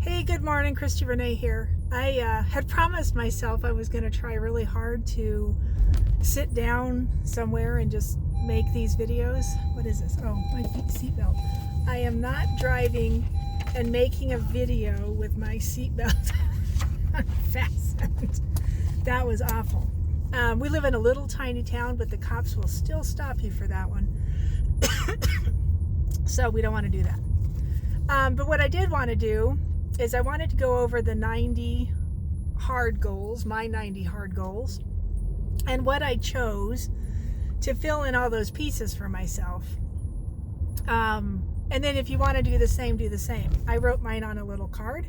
Hey, good morning, Christy Renea here. I had promised myself I was going to try really hard to sit down somewhere and just make these videos. What is this? Oh, my seatbelt. I am not driving and making a video with my seatbelt unfastened. That was awful. We live in a little tiny town, but the cops will still stop you for that one. So we don't want to do that. But what I did want to do is I wanted to go over the 90 hard goals, my 90 hard goals, and what I chose to fill in all those pieces for myself. And then if you want to do the same, do the same. I wrote mine on a little card,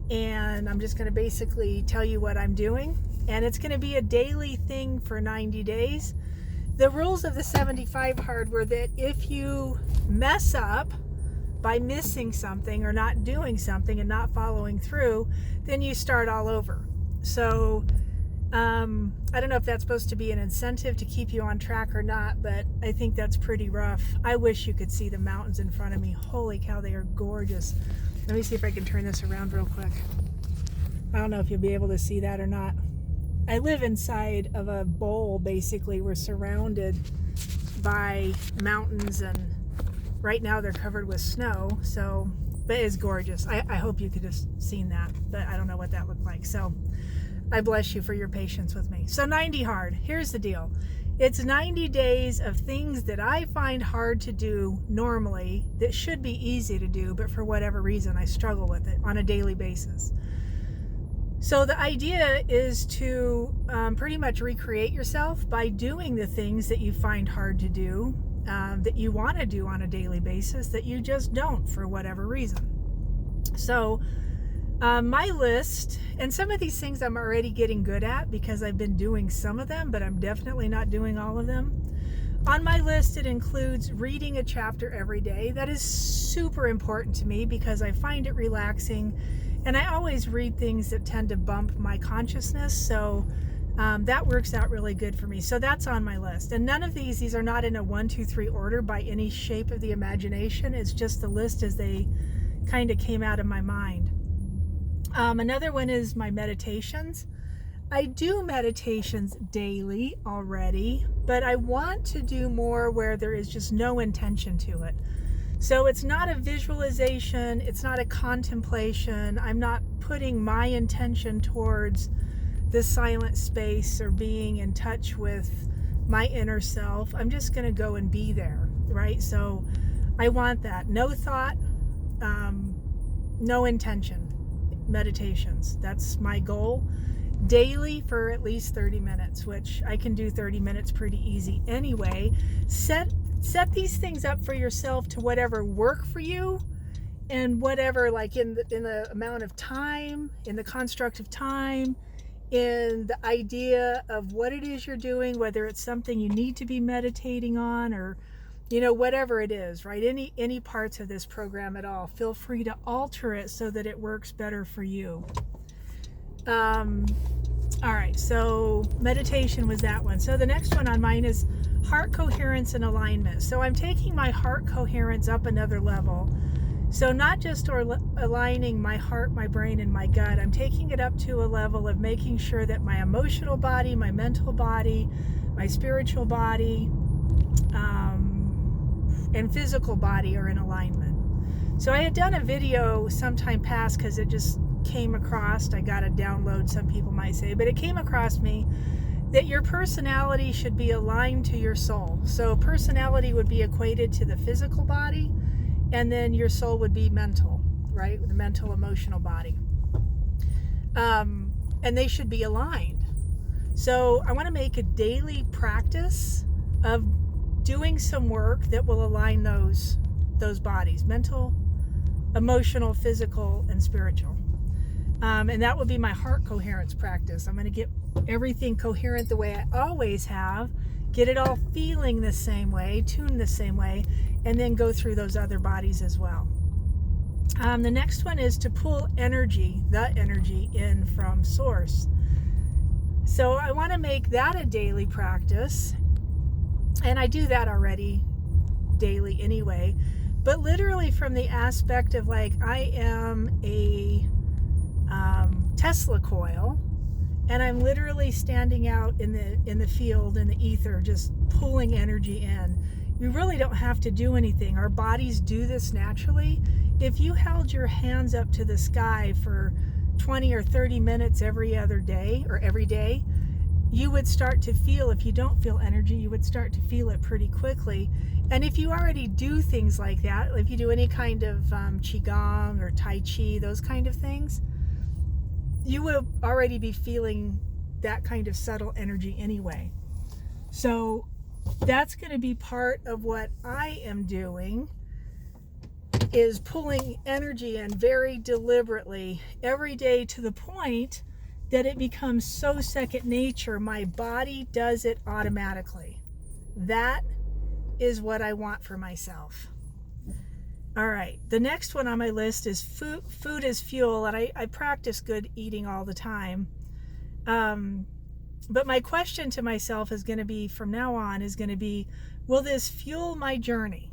and I'm just going to basically tell you what I'm doing. And it's going to be a daily thing for 90 days. The rules of the 75 hard were that if you mess up by missing something or not doing something and not following through, then you start all over. So I don't know if that's supposed to be an incentive to keep you on track or not, but I think that's pretty rough. I wish you could see the mountains in front of me. Holy cow, they are gorgeous. Let me see if I can turn this around real quick. I don't know if you'll be able to see that or not. I live inside of a bowl, basically. We're surrounded by mountains, and right now they're covered with snow, so, but it's gorgeous. I hope you could have seen that, but I don't know what that looked like. So I bless you for your patience with me. So 90 hard. Here's the deal. It's 90 days of things that I find hard to do normally that should be easy to do, but for whatever reason I struggle with it on a daily basis. So the idea is to pretty much recreate yourself by doing the things that you find hard to do, that you want to do on a daily basis, that you just don't for whatever reason. So my list, and some of these things I'm already getting good at because I've been doing some of them, but I'm definitely not doing all of them. On my list, it includes reading a chapter every day. That is super important to me because I find it relaxing, and I always read things that tend to bump my consciousness, so that works out really good for me. So that's on my list. And none of these are not in a 1, 2, 3 order by any shape of the imagination. It's just the list as they kind of came out of my mind. Another one is my meditations. I do meditations daily already, but I want to do more where there is just no intention to it. So it's not a visualization, it's not a contemplation. I'm not putting my intention towards the silent space or being in touch with my inner self. I'm just going to go and be there, right? So I want that. No thought, no intention. Meditations. That's my goal. Daily for at least 30 minutes, which I can do 30 minutes pretty easy anyway. Set these things up for yourself to whatever work for you, and whatever, like in the amount of time, in the construct of time, in the idea of what it is you're doing, whether it's something you need to be meditating on, or whatever it is, right? Any parts of this program at all, feel free to alter it so that it works better for you. All right, so meditation was that one. So the next one on mine is heart coherence and alignment. So I'm taking my heart coherence up another level. So not just aligning my heart, my brain, and my gut. I'm taking it up to a level of making sure that my emotional body, my mental body, my spiritual body, and physical body are in alignment. So I had done a video sometime past because it just came across, I got a download, some people might say, but it came across me that your personality should be aligned to your soul. So personality would be equated to the physical body, and then your soul would be mental, right? The mental, emotional body. And they should be aligned. So I want to make a daily practice of doing some work that will align those bodies, mental, emotional, physical, and spiritual. And that will be my heart coherence practice. I'm going to get everything coherent the way I always have, get it all feeling the same way, tuned the same way, and then go through those other bodies as well. The next one is to pull the energy in from source. So I want to make that a daily practice, and I do that already daily anyway. but literally from the aspect of like, I am a Tesla coil, and I'm literally standing out in the field, in the ether, just pulling energy in. You really don't have to do anything. Our bodies do this naturally. If you held your hands up to the sky for 20 or 30 minutes every other day or every day, you would start to feel, if you don't feel energy, you would start to feel it pretty quickly. And if you already do things like that, if you do any kind of qigong or tai chi, those kind of things, you will already be feeling that kind of subtle energy anyway. So that's going to be part of what I am doing, is pulling energy in very deliberately every day, to the point that it becomes so second nature. My body does it automatically. That is what I want for myself. All right, the next one on my list is food as fuel, and I practice good eating all the time. But my question to myself is going to be, from now on, is going to be, will this fuel my journey?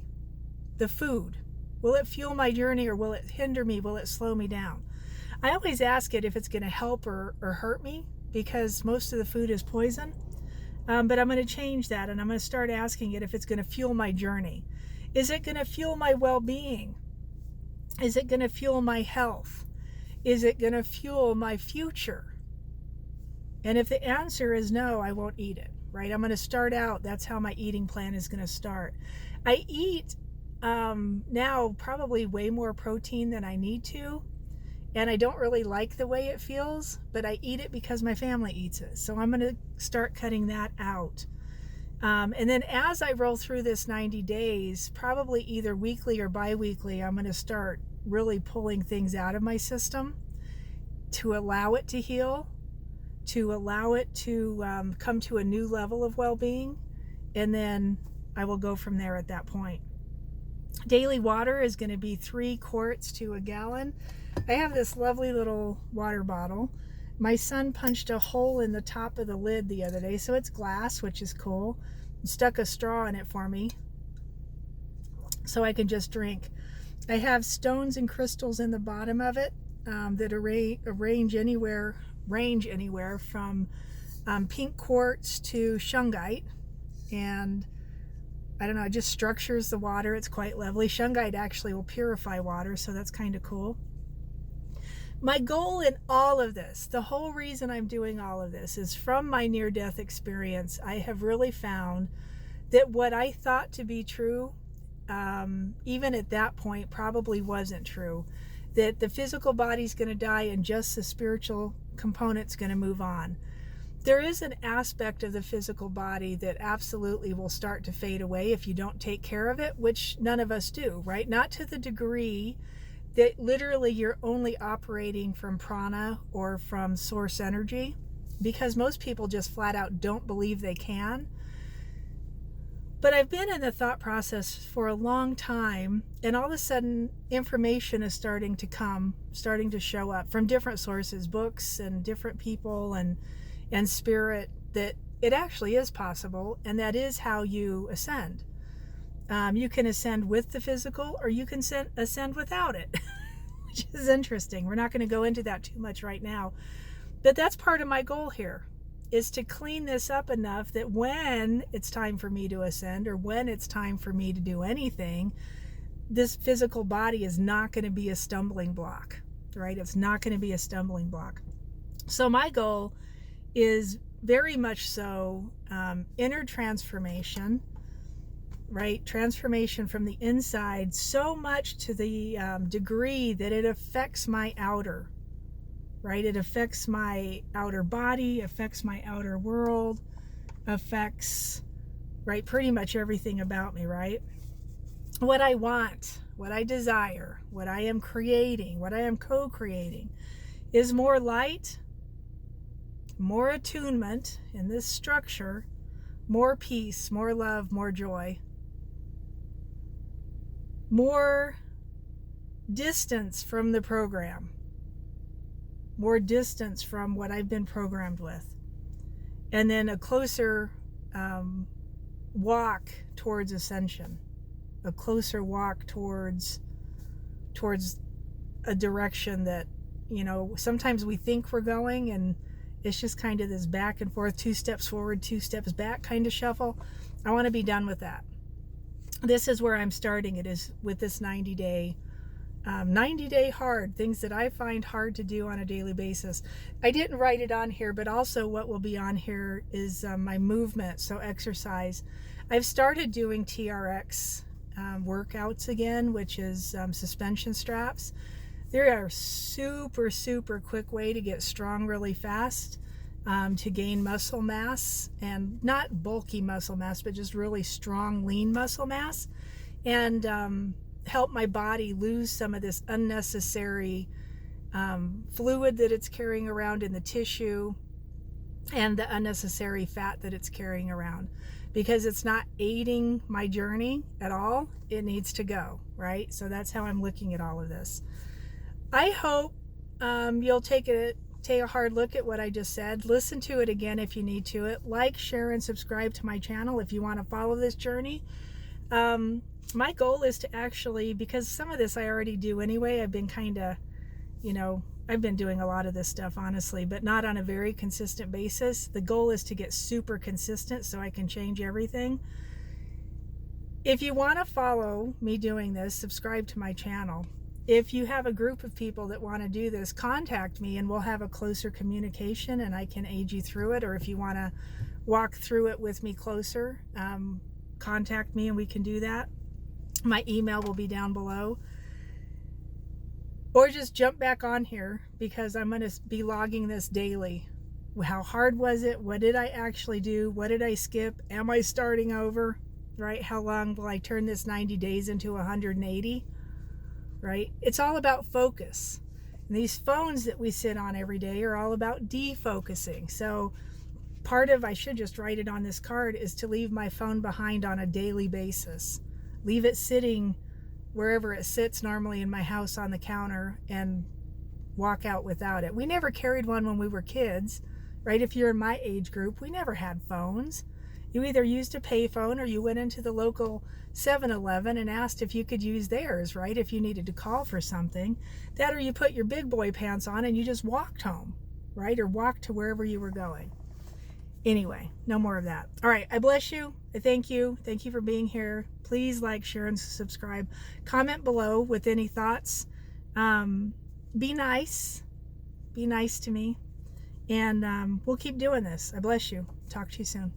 The food. Will it fuel my journey, or will it hinder me? Will it slow me down? I always ask it if it's going to help or hurt me, because most of the food is poison. But I'm going to change that, and I'm going to start asking it if it's going to fuel my journey. Is it going to fuel my well-being? Is it going to fuel my health? Is it going to fuel my future? And if the answer is no, I won't eat it, right? I'm going to start out, that's how my eating plan is going to start. I eat now probably way more protein than I need to, and I don't really like the way it feels, but I eat it because my family eats it. So I'm going to start cutting that out. And then as I roll through this 90 days, probably either weekly or bi-weekly, I'm going to start really pulling things out of my system to allow it to heal, to allow it to come to a new level of well-being, and then I will go from there at that point. Daily water is going to be 3 quarts to a gallon. I have this lovely little water bottle. My son punched a hole in the top of the lid the other day, so it's glass, which is cool. Stuck a straw in it for me so I can just drink. I have stones and crystals in the bottom of it that range anywhere from pink quartz to shungite, and I don't know, it just structures the water. It's quite lovely. Shungite actually will purify water, so that's kind of cool. My goal in all of this, the whole reason I'm doing all of this, is from my near-death experience. I have really found that what I thought to be true, even at that point, probably wasn't true. That the physical body's going to die and just the spiritual component's going to move on. There is an aspect of the physical body that absolutely will start to fade away if you don't take care of it, which none of us do, right? Not to the degree that literally you're only operating from prana or from source energy, because most people just flat out don't believe they can. But I've been in the thought process for a long time, and all of a sudden information is starting to show up from different sources, books and different people and spirit, that it actually is possible, and that is how you ascend. You can ascend with the physical, or you can ascend without it, which is interesting. We're not going to go into that too much right now, but that's part of my goal here, is to clean this up enough that when it's time for me to ascend, or when it's time for me to do anything, this physical body is not going to be a stumbling block, right? It's not going to be a stumbling block. So my goal is very much so inner transformation, right? Transformation from the inside, so much to the degree that it affects my outer, right? It affects my outer body, affects my outer world, affects, right, pretty much everything about me, right? What I want, what I desire, what I am creating, what I am co-creating is more light, more attunement in this structure, more peace, more love, more joy, more distance from the program, more distance from what I've been programmed with, and then a closer walk towards ascension. a closer walk towards a direction that, you know, sometimes we think we're going, and it's just kind of this back and forth, 2 steps forward, 2 steps back kind of shuffle. I want to be done with that. This is where I'm starting. It is with this 90-day hard, things that I find hard to do on a daily basis. I didn't write it on here, but also what will be on here is my movement, so exercise. I've started doing TRX workouts again, which is suspension straps. They're a super, super quick way to get strong really fast, to gain muscle mass, and not bulky muscle mass, but just really strong, lean muscle mass, and help my body lose some of this unnecessary fluid that it's carrying around in the tissue, and the unnecessary fat that it's carrying around, because it's not aiding my journey at all. It needs to go, right? So that's how I'm looking at all of this. I hope you'll take a hard look at what I just said. Listen to it again if you need to. Like, share, and subscribe to my channel if you want to follow this journey. My goal is to actually, because some of this I already do anyway, I've been kind of, you know, I've been doing a lot of this stuff, honestly, but not on a very consistent basis. The goal is to get super consistent so I can change everything. If you want to follow me doing this, subscribe to my channel. If you have a group of people that want to do this, contact me and we'll have a closer communication and I can aid you through it. Or if you want to walk through it with me closer, contact me and we can do that. My email will be down below. Or just jump back on here, because I'm going to be logging this daily. How hard was it? What did I actually do? What did I skip? Am I starting over? Right? How long will I turn this 90 days into 180? Right? It's all about focus. And these phones that we sit on every day are all about defocusing. So part of, I should just write it on this card, is to leave my phone behind on a daily basis. Leave it sitting wherever it sits normally in my house on the counter, and walk out without it. We never carried one when we were kids, right? If you're in my age group, we never had phones. You either used a payphone or you went into the local 7-Eleven and asked if you could use theirs, right? If you needed to call for something. That, or you put your big boy pants on and you just walked home, right? Or walked to wherever you were going. Anyway, no more of that. All right, I bless you. I thank you. Thank you for being here. Please like, share, and subscribe. Comment below with any thoughts. Be nice. Be nice to me. And we'll keep doing this. I bless you. Talk to you soon.